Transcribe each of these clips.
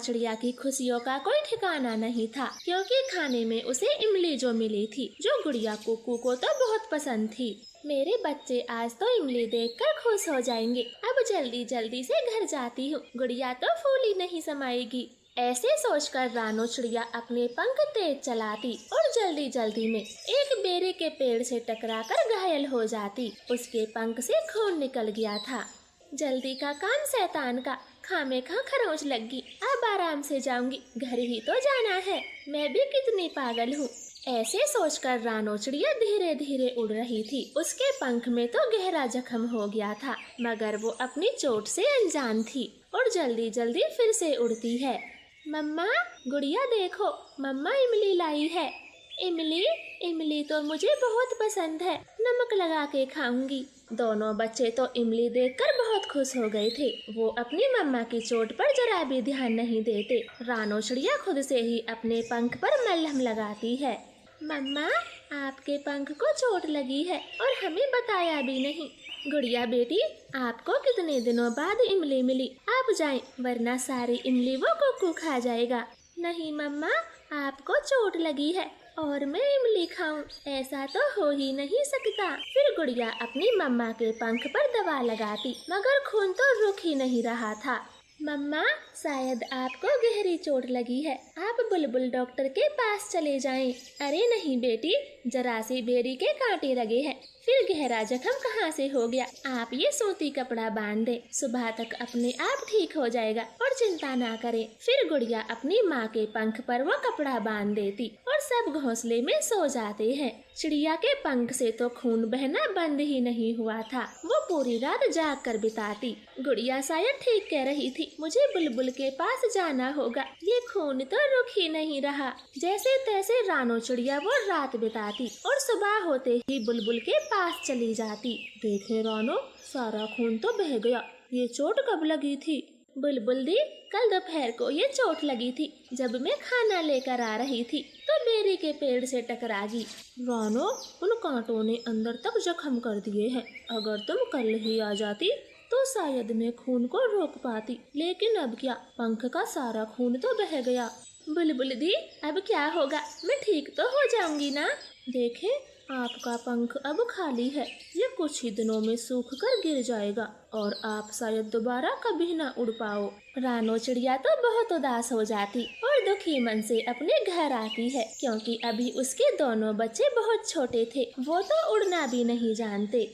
चिड़िया की खुशियों का कोई ठिकाना नहीं था, क्योंकि खाने में उसे इमली जो मिली थी, जो गुड़िया कुकू को तो बहुत पसंद थी। मेरे बच्चे आज तो इमली देखकर खुश हो जाएंगे। अब जल्दी जल्दी से घर जाती हूँ, गुड़िया तो फूली नहीं समाएगी। ऐसे सोचकर रानो चिड़िया अपने पंख तेज चलाती और जल्दी जल्दी में एक बेरी के पेड़ से टकराकर घायल हो जाती। उसके पंख से खून निकल गया था। जल्दी का काम शैतान का, खामेखा खरोंच लगी। अब आराम से जाऊंगी, घर ही तो जाना है। मैं भी कितनी पागल हूँ। ऐसे सोचकर रानो चिड़िया धीरे धीरे उड़ रही थी। उसके पंख में तो गहरा जख्म हो गया था, मगर वो अपनी चोट से अनजान थी और जल्दी जल्दी फिर से उड़ती है। मम्मा, गुड़िया देखो, मम्मा इमली लाई है। इमली? इमली तो मुझे बहुत पसंद है, नमक लगा के खाऊंगी। दोनों बच्चे तो इमली देखकर बहुत खुश हो गए थे। वो अपनी मम्मा की चोट पर जरा भी ध्यान नहीं देते। रानो चिड़िया खुद से ही अपने पंख पर मलहम लगाती है। मम्मा, आपके पंख को चोट लगी है और हमें बताया भी नहीं। गुड़िया बेटी, आपको कितने दिनों बाद इमली मिली, आप जाएं, वरना सारी इमली वो कुकू खा जाएगा। नहीं मम्मा, आपको चोट लगी है और मैं इमली खाऊं, ऐसा तो हो ही नहीं सकता। फिर गुड़िया अपनी मम्मा के पंख पर दवा लगाती, मगर खून तो रुक ही नहीं रहा था। मम्मा, शायद आपको गहरी चोट लगी है, आप बुलबुल डॉक्टर के पास चले जाएं। अरे नहीं बेटी, जरा सी बेरी के कांटे लगे हैं, फिर गहरा जख्म कहाँ से हो गया। आप ये सूती कपड़ा बांध दें, सुबह तक अपने आप ठीक हो जाएगा और चिंता ना करें। फिर गुड़िया अपनी माँ के पंख पर वो कपड़ा बांध देती और सब घोंसले में सो जाते हैं। चिड़िया के पंख से तो खून बहना बंद ही नहीं हुआ था। वो पूरी रात जाग कर बिताती। गुड़िया शायद ठीक कह रही थी, मुझे बुलबुल के पास जाना होगा, ये खून तो रुक ही नहीं रहा। जैसे तैसे रानो चिड़िया वो रात बिताती और सुबह होते ही बुलबुल के पास चली जाती। देखे रानो, सारा खून तो बह गया, ये चोट कब लगी थी? बुलबुल दी, कल दोपहर को ये चोट लगी थी, जब मैं खाना लेकर आ रही थी तो बेरी के पेड़ से टकरा गई। रानो, उन कांटों ने अंदर तक जख्म कर दिए हैं, अगर तुम कल ही आ जाती तो शायद मैं खून को रोक पाती, लेकिन अब क्या, पंख का सारा खून तो बह गया। बुलबुल दी, अब क्या होगा, मैं ठीक तो हो जाऊंगी ना? देखें, आपका पंख अब खाली है, ये कुछ ही दिनों में सूख कर गिर जाएगा और आप शायद दोबारा कभी ना उड़ पाओ। रानो चिड़िया तो बहुत उदास हो जाती और दुखी मन से अपने घर आती है, क्योंकि अभी उसके दोनों बच्चे बहुत छोटे थे, वो तो उड़ना भी नहीं जानते।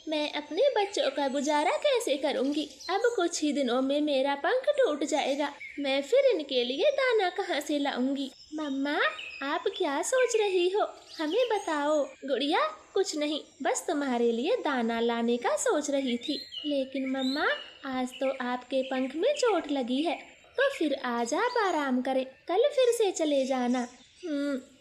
मैं अपने बच्चों का गुजारा कैसे करूंगी? अब कुछ ही दिनों में मेरा पंख टूट जाएगा, मैं फिर इनके लिए दाना कहाँ से लाऊंगी? मम्मा, आप क्या सोच रही हो, हमें बताओ। गुड़िया, कुछ नहीं, बस तुम्हारे लिए दाना लाने का सोच रही थी। लेकिन मम्मा, आज तो आपके पंख में चोट लगी है, तो फिर आज आप आराम करें, कल फिर से चले जाना।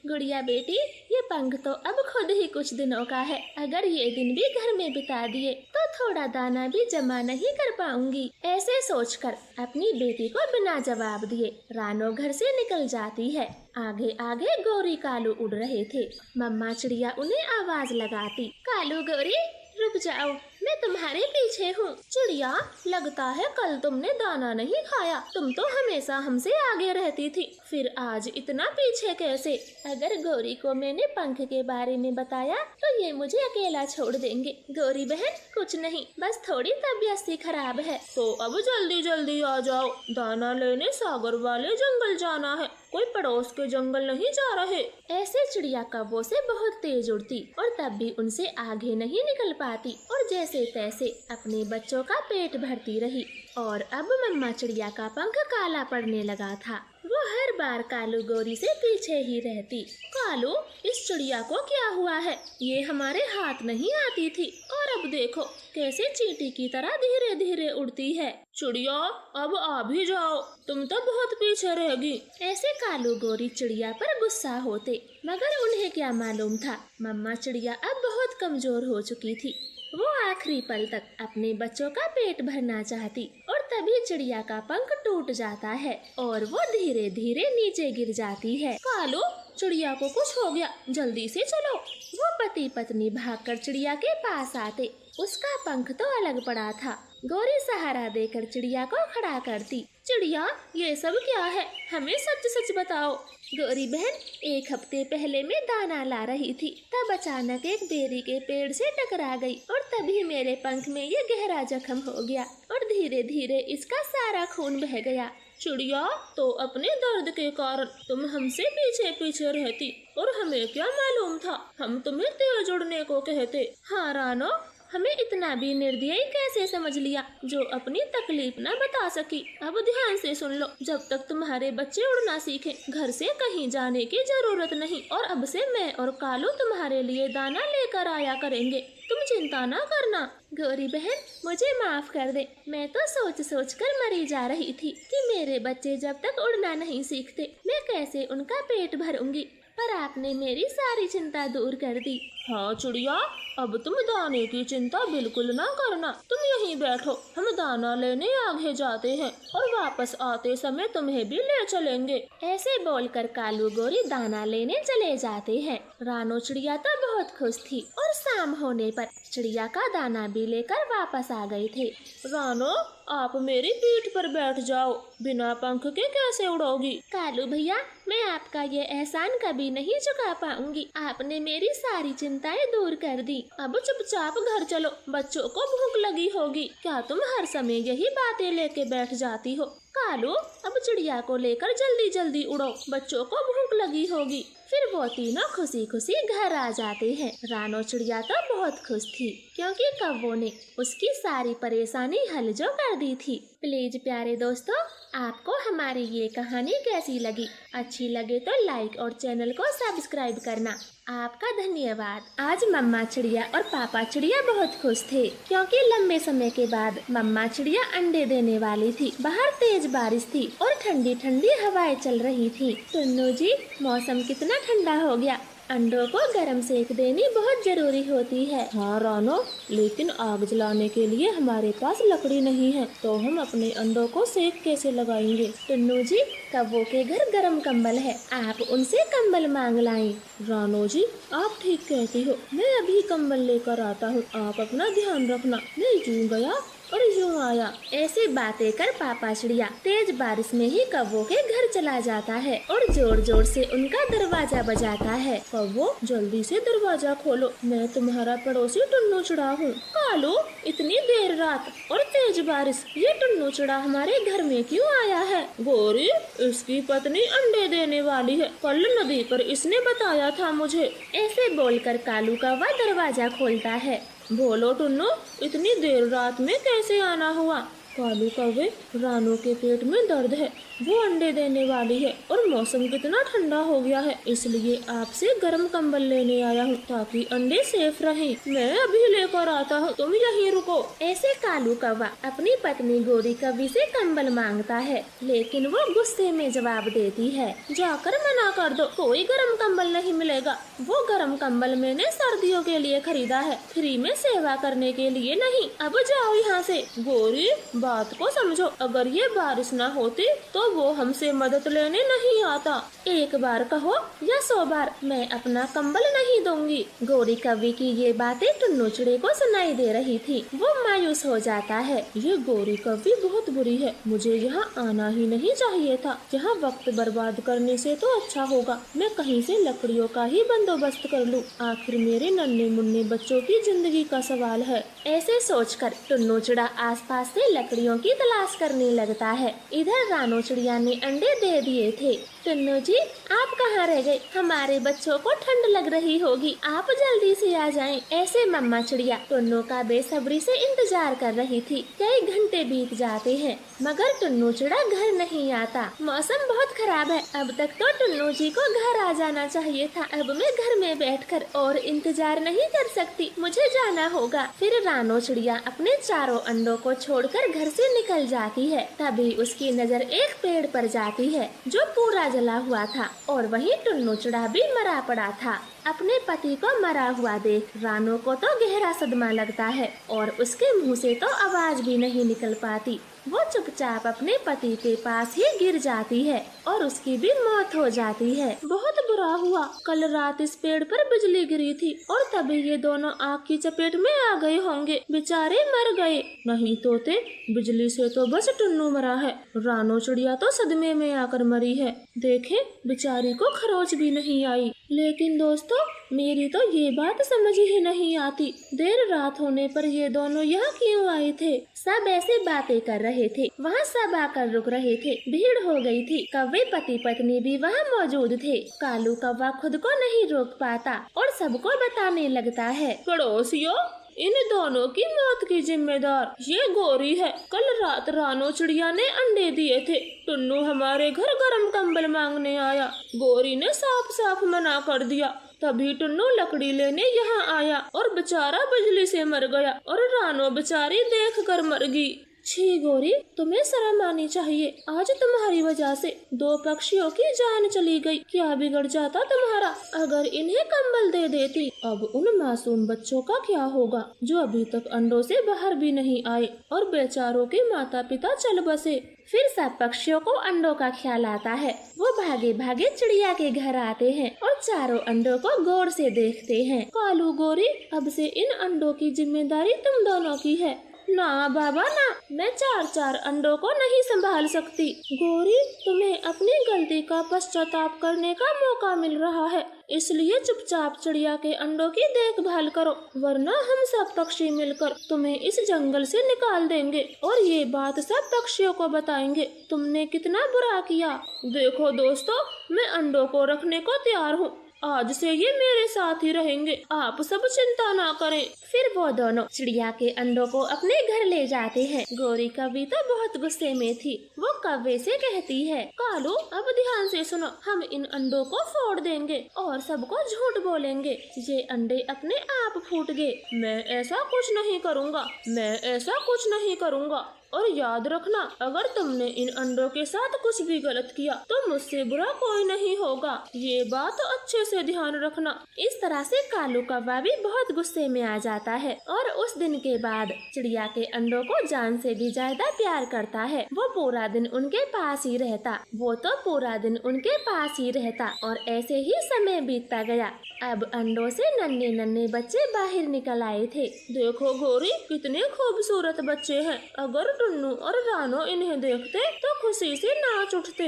गुड़िया बेटी, ये पंख तो अब खुद ही कुछ दिनों का है, अगर ये दिन भी घर में बिता दिए तो थोड़ा दाना भी जमा नहीं कर पाऊंगी। ऐसे सोचकर अपनी बेटी को बिना जवाब दिए रानो घर से निकल जाती है। आगे आगे गौरी कालू उड़ रहे थे। मम्मा चिड़िया उन्हें आवाज लगाती, कालू गौरी रुक जाओ, मैं तुम्हारे पीछे हूँ। चिड़िया, लगता है कल तुमने दाना नहीं खाया, तुम तो हमेशा हमसे आगे रहती थी, फिर आज इतना पीछे कैसे? अगर गौरी को मैंने पंख के बारे में बताया तो ये मुझे अकेला छोड़ देंगे। गौरी बहन, कुछ नहीं, बस थोड़ी तबीयत सी खराब है। तो अब जल्दी जल्दी आ जाओ, दाना लेने सागर वाले जंगल जाना है, कोई पड़ोस के जंगल नहीं जा रहे। ऐसे चिड़िया कब्बों से बहुत तेज उड़ती और तब भी उनसे आगे नहीं निकल पाती और जैसे तैसे अपने बच्चों का पेट भरती रही। और अब मम्मा चिड़िया का पंख काला पड़ने लगा था। वो हर बार कालू गौरी से पीछे ही रहती। कालू, इस चिड़िया को क्या हुआ है? ये हमारे हाथ नहीं आती थी और अब देखो कैसे चींटी की तरह धीरे धीरे उड़ती है। चिड़िया, अब आ भी जाओ, तुम तो बहुत पीछे रहेगी। ऐसे कालू गौरी चिड़िया पर गुस्सा होते, मगर उन्हें क्या मालूम था, मम्मा चिड़िया अब बहुत कमजोर हो चुकी थी। वो आखिरी पल तक अपने बच्चों का पेट भरना चाहती और तभी चिड़िया का पंख टूट जाता है और वो धीरे धीरे नीचे गिर जाती है। कालू, चिड़िया को कुछ हो गया, जल्दी से चलो। वो पति पत्नी भागकर चिड़िया के पास आते। उसका पंख तो अलग पड़ा था गौरी सहारा देकर चिड़िया को खड़ा करती। चिड़िया, ये सब क्या है, हमें सच सच बताओ। गौरी बहन, 1 हफ्ते पहले मैं दाना ला रही थी, तब अचानक एक बेरी के पेड़ से टकरा गई और तभी मेरे पंख में ये गहरा जख्म हो गया और धीरे धीरे इसका सारा खून बह गया। चिड़िया, तो अपने दर्द के कारण तुम हमसे पीछे पीछे रहती और हमें क्या मालूम था, हम तुम्हें तेज उड़ने को कहते। हाँ रानो, हमें इतना भी निर्दयी कैसे समझ लिया जो अपनी तकलीफ न बता सकी। अब ध्यान से सुन लो, जब तक तुम्हारे बच्चे उड़ना सीखें घर से कहीं जाने की जरूरत नहीं और अब से मैं और कालू तुम्हारे लिए दाना लेकर आया करेंगे, तुम चिंता न करना। गौरी बहन, मुझे माफ कर दे, मैं तो सोच सोच कर मरी जा रही थी कि मेरे बच्चे जब तक उड़ना नहीं सीखते मैं कैसे उनका पेट भरूंगी, पर आपने मेरी सारी चिंता दूर कर दी। हाँ चिड़िया, अब तुम दाने की चिंता बिल्कुल ना करना, तुम यहीं बैठो, हम दाना लेने आगे जाते हैं और वापस आते समय तुम्हें भी ले चलेंगे। ऐसे बोलकर कालू गौरी दाना लेने चले जाते हैं। रानो चिड़िया तो बहुत खुश थी और शाम होने पर चिड़िया का दाना भी लेकर वापस आ गए थे। रानो, आप मेरी पीठ पर बैठ जाओ, बिना पंख के कैसे उड़ोगी? कालू भैया, मैं आपका ये एहसान कभी नहीं चुका पाऊंगी, आपने मेरी सारी चिंताएं दूर कर दी। अब चुपचाप घर चलो, बच्चों को भूख लगी होगी। क्या तुम हर समय यही बातें लेके बैठ जाती हो? कालू, अब चिड़िया को लेकर जल्दी जल्दी उड़ो, बच्चों को भूख लगी होगी। फिर वो तीनों खुशी खुशी घर आ जाते हैं। रानो चिड़िया तो बहुत खुश थी क्योंकि कौवों ने उसकी सारी परेशानी हल जो कर दी थी। प्लीज प्यारे दोस्तों, आपको हमारी ये कहानी कैसी लगी? अच्छी लगे तो लाइक और चैनल को सब्सक्राइब करना। आपका धन्यवाद। आज मम्मा चिड़िया और पापा चिड़िया बहुत खुश थे क्योंकि लंबे समय के बाद मम्मा चिड़िया अंडे देने वाली थी। बाहर तेज बारिश थी और ठंडी ठंडी हवाएं चल रही थी। टुन्नू जी, मौसम कितना ठंडा हो गया, अंडों को गर्म सेक देनी बहुत जरूरी होती है। हाँ रानो, लेकिन आग जलाने के लिए हमारे पास लकड़ी नहीं है, तो हम अपने अंडों को सेक कैसे लगाएंगे? टुन्नू जी, कौवों के घर गर्म कंबल है, आप उनसे कंबल मांग लाएं। रानो जी, आप ठीक कहती हो, मैं अभी कंबल लेकर आता हूँ, आप अपना ध्यान रखना। मैं यूं गया और यूं आया। ऐसे बातें कर पापा चिड़िया तेज बारिश में ही कौवों के घर चला जाता है और जोर जोर से उनका दरवाजा बजाता है। कौवों, जल्दी से दरवाजा खोलो, मैं तुम्हारा पड़ोसी टुन्नू चिड़ा हूँ। कालू, इतनी देर रात और तेज बारिश, ये टुन्नू चिड़ा हमारे घर में क्यों आया है? गौरी, इसकी पत्नी अंडे देने वाली है, कल नदी पर इसने बताया था मुझे। ऐसे बोलकर कालू कौवा दरवाजा खोलता है। बोलो टुन्नू, इतनी देर रात में कैसे आना हुआ? कालू कौवे, रानो के पेट में दर्द है, वो अंडे देने वाली है और मौसम कितना ठंडा हो गया है, इसलिए आपसे गर्म कंबल लेने आया हूँ ताकि अंडे सेफ रहें। मैं अभी लेकर आता हूँ, तुम यहीं रुको। ऐसे कालू कौवा अपनी पत्नी गौरी कौवी से कंबल मांगता है, लेकिन वो गुस्से में जवाब देती है, जाकर मना कर दो, कोई गर्म कंबल नहीं मिलेगा। वो गर्म कंबल मैंने सर्दियों के लिए खरीदा है, फ्री में सेवा करने के लिए नहीं। अब जाओ यहाँ से। गौरी, बात को समझो, अगर ये बारिश न होती तो वो हमसे मदद लेने नहीं आता। एक बार कहो या 100 बार, मैं अपना कंबल नहीं दूंगी। गौरी कौवी की ये बातें टुन्नू चिड़े को सुनाई दे रही थी। वो मायूस हो जाता है। ये गौरी कौवी बहुत बुरी है, मुझे यहाँ आना ही नहीं चाहिए था। यहाँ वक्त बर्बाद करने से तो अच्छा होगा मैं कहीं से लकड़ियों का ही बंदोबस्त कर लूँ। आखिर मेरे नन्हे मुन्ने बच्चों की जिंदगी का सवाल है। ऐसे सोचकर टुन्नू चिड़ा आसपास से लकड़ियों की तलाश करने लगता है। इधर रानो चिड़िया ने अंडे दे दिए थे। टुन्नू जी, आप कहाँ रह गए? हमारे बच्चों को ठंड लग रही होगी, आप जल्दी से आ जाएं। ऐसे मम्मा चिड़िया टुन्नू का बेसब्री से इंतजार कर रही थी। कई घंटे बीत जाते हैं मगर टुन्नू चिड़ा घर नहीं आता। मौसम बहुत खराब है, अब तक तो टुन्नू जी को घर आ जाना चाहिए था। अब मैं घर में बैठकर और इंतजार नहीं कर सकती, मुझे जाना होगा। फिर रानो चिड़िया अपने चारों अंडों को छोड़कर घर से निकल जाती है। तभी उसकी नजर एक पेड़ पर जाती है जो पूरा जला हुआ था और वहीं टुन्नू चिड़ा भी मरा पड़ा था। अपने पति को मरा हुआ देख रानो को तो गहरा सदमा लगता है और उसके मुंह से तो आवाज भी नहीं निकल पाती। वो चुपचाप अपने पति के पास ही गिर जाती है और उसकी भी मौत हो जाती है। बहुत बुरा हुआ, कल रात इस पेड़ पर बिजली गिरी थी और तभी ये दोनों आग की चपेट में आ गए होंगे। बेचारे मर गए। नहीं तोते, बिजली से तो बस टुन्नू मरा है, रानो चिड़िया तो सदमे में आकर मरी है। देखे, बेचारी को खरोच भी नहीं आई। लेकिन दोस्तों, मेरी तो ये बात समझ ही नहीं आती, देर रात होने पर ये दोनों यहाँ क्यों आए थे? सब ऐसे बातें कर रहे थे, वहाँ सब आकर रुक रहे थे। भीड़ हो गई थी। कौवे पति पत्नी भी वहाँ मौजूद थे। कालू कौवा खुद को नहीं रोक पाता और सबको बताने लगता है, पड़ोसियों, इन दोनों की मौत की जिम्मेदार ये गोरी है। कल रात रानो चिड़िया ने अंडे दिए थे। टुन्नू हमारे घर गरम कंबल मांगने आया। गोरी ने साफ साफ मना कर दिया। तभी टुन्नू लकड़ी लेने यहाँ आया और बेचारा बिजली से मर गया और रानो बेचारी देख कर मर गई। छी गोरी, तुम्हें शर्म आनी चाहिए। आज तुम्हारी वजह से 2 पक्षियों की जान चली गई। क्या बिगड़ जाता तुम्हारा अगर इन्हें कंबल दे देती। अब उन मासूम बच्चों का क्या होगा जो अभी तक अंडों से बाहर भी नहीं आए और बेचारों के माता पिता चल बसे। फिर सब पक्षियों को अंडों का ख्याल आता है। वो भागे भागे चिड़िया के घर आते हैं और चारों अंडों को गौर से देखते हैं। कालू गोरी, अब से इन अंडों की जिम्मेदारी तुम दोनों की है। ना बाबा ना, मैं 4 अंडों को नहीं संभाल सकती। गोरी, तुम्हें अपनी गलती का पश्चाताप करने का मौका मिल रहा है, इसलिए चुपचाप चिड़िया के अंडों की देखभाल करो, वरना हम सब पक्षी मिलकर तुम्हें इस जंगल से निकाल देंगे और ये बात सब पक्षियों को बताएंगे तुमने कितना बुरा किया। देखो दोस्तों, मैं अंडों को रखने को तैयार हूँ। आज से ये मेरे साथ ही रहेंगे, आप सब चिंता ना करें। फिर वो दोनों चिड़िया के अंडों को अपने घर ले जाते हैं। गोरी कौवी तो बहुत गुस्से में थी। वो कौवे से कहती है, कालू, अब ध्यान से सुनो, हम इन अंडों को फोड़ देंगे और सबको झूठ बोलेंगे ये अंडे अपने आप फूट गए। मैं ऐसा कुछ नहीं करूँगा, मैं ऐसा कुछ नहीं करूँगा। और याद रखना, अगर तुमने इन अंडों के साथ कुछ भी गलत किया तो मुझसे बुरा कोई नहीं होगा, ये बात अच्छे से ध्यान रखना। इस तरह से कालू कौवा भी बहुत गुस्से में आ जाता है और उस दिन के बाद चिड़िया के अंडों को जान से भी ज्यादा प्यार करता है। वो पूरा दिन उनके पास ही रहता। वो तो पूरा दिन उनके पास ही रहता और ऐसे ही समय बीतता गया। अब अंडों से नन्हे नन्हे बच्चे बाहर निकल आए थे। देखो गोरी, कितने खूबसूरत बच्चे हैं। अगर टुन्नू और रानो इन्हें देखते तो खुशी से नाच उठते।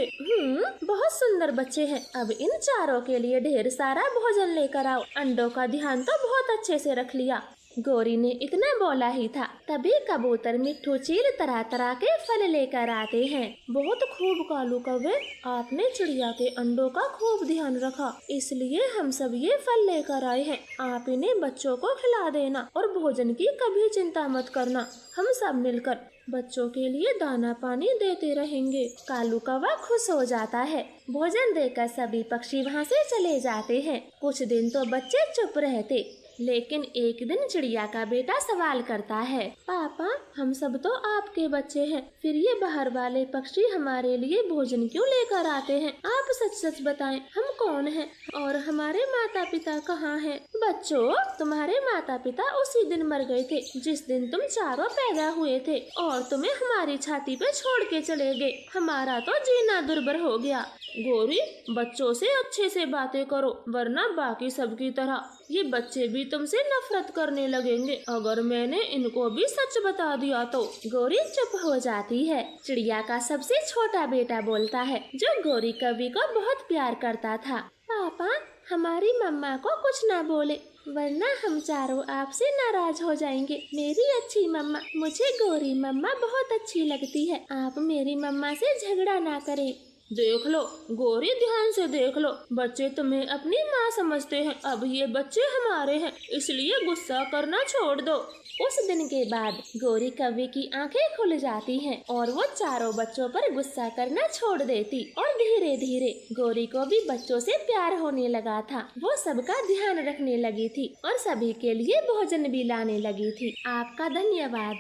बहुत सुंदर बच्चे हैं। अब इन चारों के लिए ढेर सारा भोजन लेकर आओ। अंडों का ध्यान तो बहुत अच्छे से रख लिया। गोरी ने इतना बोला ही था, तभी कबूतर मिट्ठू चील तरह तरह के फल लेकर आते हैं। बहुत खूब कालू कौवे, आपने चिड़िया के अंडों का खूब ध्यान रखा, इसलिए हम सब ये फल लेकर आए हैं। आप इन्हें बच्चों को खिला देना और भोजन की कभी चिंता मत करना। हम सब मिलकर बच्चों के लिए दाना पानी देते रहेंगे। कालू कौवा खुश हो जाता है। भोजन देकर सभी पक्षी वहाँ से चले जाते हैं। कुछ दिन तो बच्चे चुप रहते, लेकिन एक दिन चिड़िया का बेटा सवाल करता है, पापा, हम सब तो आपके बच्चे हैं, फिर ये बाहर वाले पक्षी हमारे लिए भोजन क्यों लेकर आते हैं? आप सच सच बताएं, हम कौन हैं और हमारे माता पिता कहाँ हैं? बच्चों, तुम्हारे माता पिता उसी दिन मर गए थे जिस दिन तुम चारों पैदा हुए थे और तुम्हें हमारी छाती पे छोड़ के चले गए। हमारा तो जीना दुर्भर हो गया। गोरी, बच्चों से अच्छे से बातें करो, वरना बाकी सबकी तरह ये बच्चे भी तुमसे नफरत करने लगेंगे अगर मैंने इनको भी सच बता दिया तो। गोरी चुप हो जाती है। चिड़िया का सबसे छोटा बेटा बोलता है, जो गोरी कौवी को बहुत प्यार करता था, पापा, हमारी मम्मा को कुछ ना बोले, वरना हम चारों आपसे नाराज हो जाएंगे। मेरी अच्छी मम्मा, मुझे गोरी मम्मा बहुत अच्छी लगती है, आप मेरी मम्मा से झगड़ा ना करें। देख लो गोरी, ध्यान से देख लो, बच्चे तुम्हें अपनी माँ समझते हैं। अब ये बच्चे हमारे हैं, इसलिए गुस्सा करना छोड़ दो। उस दिन के बाद गोरी कौवे की आंखें खुल जाती हैं और वो चारों बच्चों पर गुस्सा करना छोड़ देती और धीरे धीरे गोरी को भी बच्चों से प्यार होने लगा था। वो सबका ध्यान रखने लगी थी और सभी के लिए भोजन भी लाने लगी थी। आपका धन्यवाद।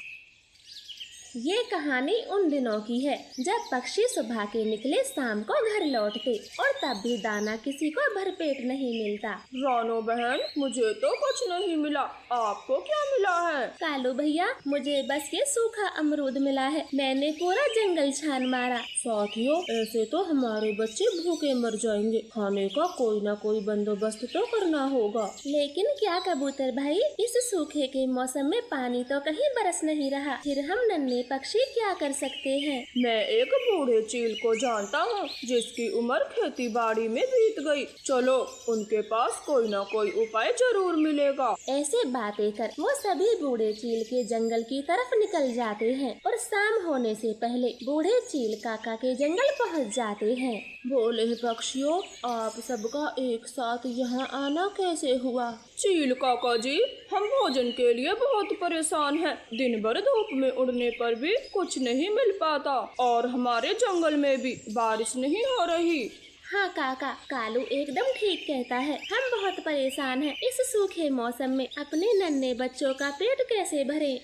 ये कहानी उन दिनों की है जब पक्षी सुबह के निकले शाम को घर लौटते और तब भी दाना किसी को भरपेट नहीं मिलता। रानो बहन, मुझे तो कुछ नहीं मिला, आपको क्या मिला है? कालू भैया, मुझे बस ये सूखा अमरूद मिला है, मैंने पूरा जंगल छान मारा। साथियों, ऐसे तो हमारे बच्चे भूखे मर जाएंगे, खाने का कोई न कोई बंदोबस्त तो करना होगा। लेकिन क्या कबूतर भाई, इस सूखे के मौसम में पानी तो कहीं बरस नहीं रहा, फिर हम नन्हे पक्षी क्या कर सकते हैं? मैं एक बूढ़े चील को जानता हूँ जिसकी उम्र खेती बाड़ी में बीत गई। चलो, उनके पास कोई न कोई उपाय जरूर मिलेगा। ऐसे बातें कर वो सभी बूढ़े चील के जंगल की तरफ निकल जाते हैं और शाम होने से पहले बूढ़े चील काका के जंगल पहुँच जाते हैं। बोले पक्षियों, आप सबका एक साथ यहाँ आना कैसे हुआ? चील काका जी, हम भोजन के लिए बहुत परेशान हैं। दिन भर धूप में उड़ने पर भी कुछ नहीं मिल पाता और हमारे जंगल में भी बारिश नहीं हो रही। हाँ काका, कालू एकदम ठीक कहता है, हम बहुत परेशान हैं। इस सूखे मौसम में अपने नन्हे बच्चों का पेट कैसे भरें?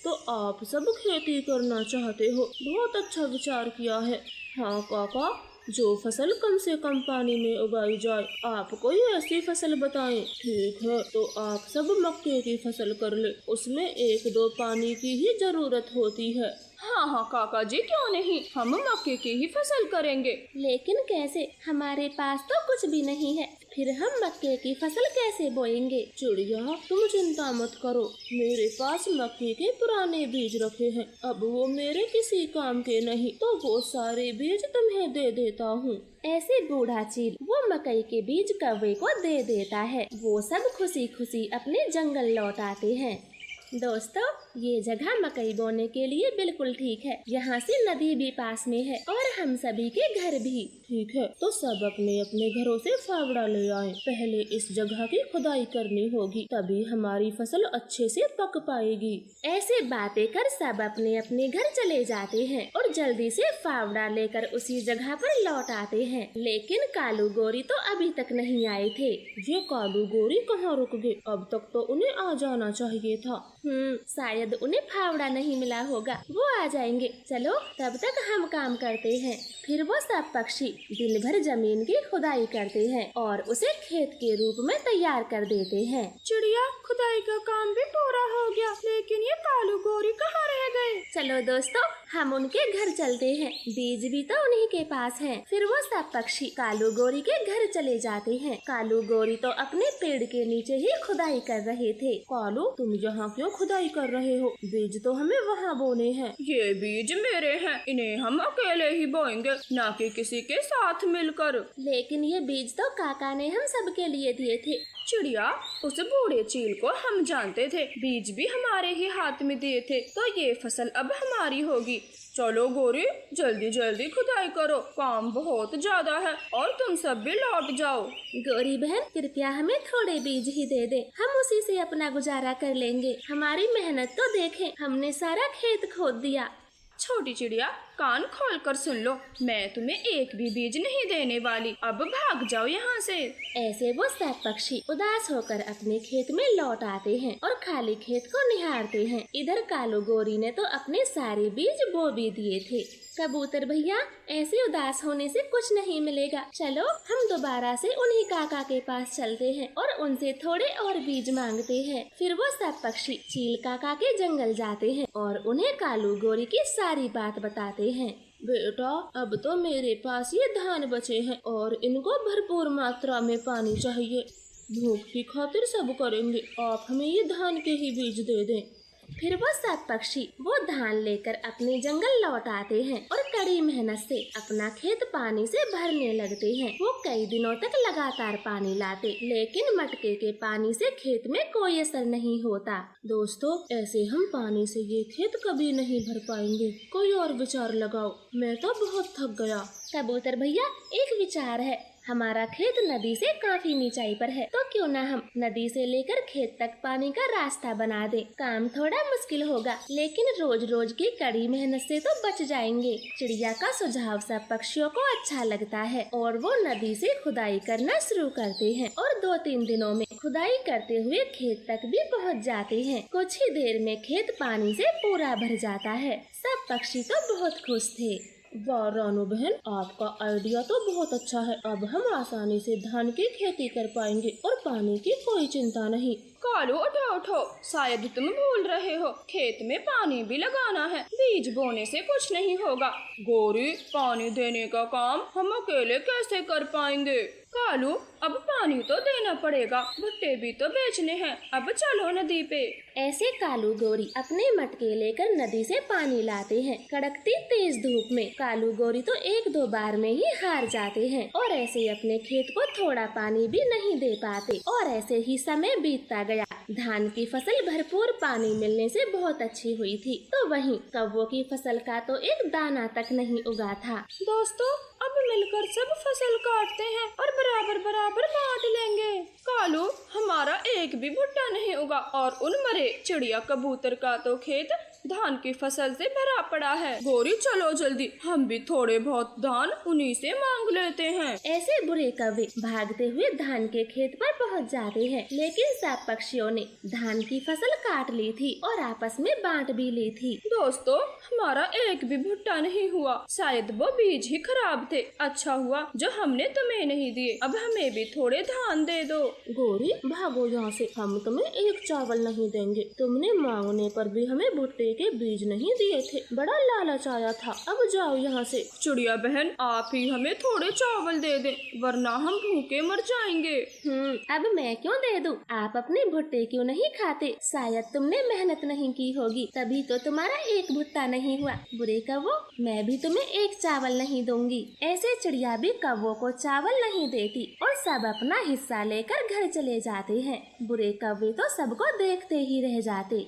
तो आप सब खेती करना चाहते हो, बहुत अच्छा विचार किया है। हाँ काका, जो फसल कम से कम पानी में उगाई जाए, आप कोई ऐसी फसल बताएं। ठीक है, तो आप सब मक्के की फसल कर ले, उसमें 1-2 पानी की ही जरूरत होती है। हाँ काका जी, क्यों नहीं, हम मक्के की ही फसल करेंगे। लेकिन कैसे, हमारे पास तो कुछ भी नहीं है, फिर हम मक्के की फसल कैसे बोएंगे? चिड़िया, तुम चिंता मत करो, मेरे पास मक्के के पुराने बीज रखे हैं, अब वो मेरे किसी काम के नहीं, तो वो सारे बीज तुम्हें दे देता हूँ। ऐसे बूढ़ा चील वो मकई के बीज कौवे को दे देता है। वो सब खुशी खुशी अपने जंगल लौट आते हैं। दोस्तों, ये जगह मकई बोने के लिए बिल्कुल ठीक है, यहाँ से नदी भी पास में है और हम सभी के घर भी। ठीक है, तो सब अपने अपने घरों से फावड़ा ले आए। पहले इस जगह की खुदाई करनी होगी, तभी हमारी फसल अच्छे से पक पाएगी। ऐसे बातें कर सब अपने अपने घर चले जाते हैं और जल्दी से फावड़ा लेकर उसी जगह पर लौट आते हैं। लेकिन कालू गोरी तो अभी तक नहीं आए थे। ये कालू गोरी कहाँ रुक गए? अब तक तो उन्हें आ जाना चाहिए था। शायद उन्हें फावड़ा नहीं मिला होगा, वो आ जाएंगे। चलो, तब तक हम काम करते हैं। फिर वो सब पक्षी दिन भर जमीन की खुदाई करते हैं और उसे खेत के रूप में तैयार कर देते हैं। चिड़िया, खुदाई का काम भी पूरा हो गया, लेकिन ये कालू गोरी कहाँ रह गए? चलो दोस्तों, हम उनके घर चलते हैं, बीज भी तो उन्हीं के पास हैं। फिर वो सब पक्षी कालू गोरी के घर चले जाते हैं। कालू गोरी तो अपने पेड़ के नीचे ही खुदाई कर रहे थे। कालू, तुम यहाँ क्यों खुदाई कर रहे हो? बीज तो हमें वहाँ बोने हैं। ये बीज मेरे हैं, इन्हें हम अकेले ही बोएंगे, ना कि किसी के साथ मिलकर। लेकिन ये बीज तो काका ने हम सबके लिए दिए थे। चिड़िया, उस बूढ़े चील को हम जानते थे, बीज भी हमारे ही हाथ में दिए थे, तो ये फसल अब हमारी होगी। चलो गोरी, जल्दी जल्दी खुदाई करो, काम बहुत ज्यादा है और तुम सब भी लौट जाओ। गोरी बहन, कृपया हमें थोड़े बीज ही दे दे, हम उसी से अपना गुजारा कर लेंगे। हमारी मेहनत तो देखें, हमने सारा खेत खोद दिया। छोटी चिड़िया, कान खोल कर सुन लो, मैं तुम्हें एक भी बीज नहीं देने वाली, अब भाग जाओ यहाँ से। ऐसे वो सब पक्षी उदास होकर अपने खेत में लौट आते हैं और खाली खेत को निहारते हैं। इधर कालू गोरी ने तो अपने सारे बीज बो भी दिए थे। कबूतर भैया, ऐसे उदास होने से कुछ नहीं मिलेगा, चलो हम दोबारा से उन्हीं काका के पास चलते हैं और उनसे थोड़े और बीज मांगते हैं। फिर वो सब पक्षी चील काका के जंगल जाते हैं और उन्हें कालू गोरी की सारी बात बताते हैं। बेटा, अब तो मेरे पास ये धान बचे हैं और इनको भरपूर मात्रा में पानी चाहिए। भूख की खातिर सब करेंगे, आप हमें ये धान के ही बीज दे दें। फिर वो सब पक्षी वो धान लेकर अपने जंगल लौट आते हैं और कड़ी मेहनत से अपना खेत पानी से भरने लगते हैं। वो कई दिनों तक लगातार पानी लाते, लेकिन मटके के पानी से खेत में कोई असर नहीं होता। दोस्तों, ऐसे हम पानी से ये खेत कभी नहीं भर पाएंगे, कोई और विचार लगाओ, मैं तो बहुत थक गया। कबूतर भैया, एक विचार है, हमारा खेत नदी से काफी ऊंचाई पर है, तो क्यों ना हम नदी से लेकर खेत तक पानी का रास्ता बना दें। काम थोड़ा मुश्किल होगा, लेकिन रोज रोज की कड़ी मेहनत से तो बच जाएंगे। चिड़िया का सुझाव सब पक्षियों को अच्छा लगता है और वो नदी से खुदाई करना शुरू करते हैं और 2-3 दिनों में खुदाई करते हुए खेत तक भी पहुंच जाते हैं। कुछ ही देर में खेत पानी से पूरा भर जाता है। सब पक्षी तो बहुत खुश थे। वाह रानू बहन, आपका आइडिया तो बहुत अच्छा है। अब हम आसानी से धान की खेती कर पाएंगे और पानी की कोई चिंता नहीं। कालू उठो उठो, शायद तुम भूल रहे हो, खेत में पानी भी लगाना है। बीज बोने से कुछ नहीं होगा। गौरी, पानी देने का काम हम अकेले कैसे कर पाएंगे? कालू, अब पानी तो देना पड़ेगा, भुट्टे भी तो बेचने हैं। अब चलो नदी पे। ऐसे कालू गौरी अपने मटके लेकर नदी से पानी लाते हैं। कड़कती तेज धूप में कालू गौरी तो 1-2 बार में ही हार जाते हैं और ऐसे अपने खेत को थोड़ा पानी भी नहीं दे पाते। और ऐसे ही समय बीतता गया। धान की फसल भरपूर पानी मिलने से बहुत अच्छी हुई थी, तो वहीं कौवों की फसल का तो एक दाना तक नहीं उगा था। दोस्तों, अब मिलकर सब फसल काटते हैं और बराबर बराबर बांट लेंगे। कालू, हमारा एक भी भुट्टा नहीं उगा और उन मरे चिड़िया कबूतर का तो खेत धान की फसल से भरा पड़ा है। गौरी, चलो जल्दी, हम भी थोड़े बहुत धान उन्हीं से मांग लेते हैं। ऐसे बुरे कौवे भागते हुए धान के खेत पर पहुंच जाते हैं, लेकिन सब पक्षियों ने धान की फसल काट ली थी और आपस में बांट भी ली थी। दोस्तों, हमारा एक भी भुट्टा नहीं हुआ, शायद वो बीज ही खराब थे। अच्छा हुआ जो हमने तुम्हें नहीं दिए। अब हमें भी थोड़े धान दे दो। गौरी, भागो यहाँ से, हम तुम्हें एक चावल नहीं देंगे। तुमने मांगने पर भी हमें भुट्टे के बीज नहीं दिए थे, बड़ा लालच आया था। अब जाओ यहाँ से। चिड़िया बहन, आप ही हमें थोड़े चावल दे दें, वरना हम भूखे मर जाएंगे। अब मैं क्यों दे दूं? आप अपने भुट्टे क्यों नहीं खाते? शायद तुमने मेहनत नहीं की होगी, तभी तो तुम्हारा एक भुट्टा नहीं हुआ। बुरे कौवों, मैं भी तुम्हें एक चावल नहीं दूंगी। ऐसे चिड़िया भी कौवों को चावल नहीं देती और सब अपना हिस्सा लेकर घर चले जाते हैं। बुरे कौवे तो सबको देखते ही रह जाते।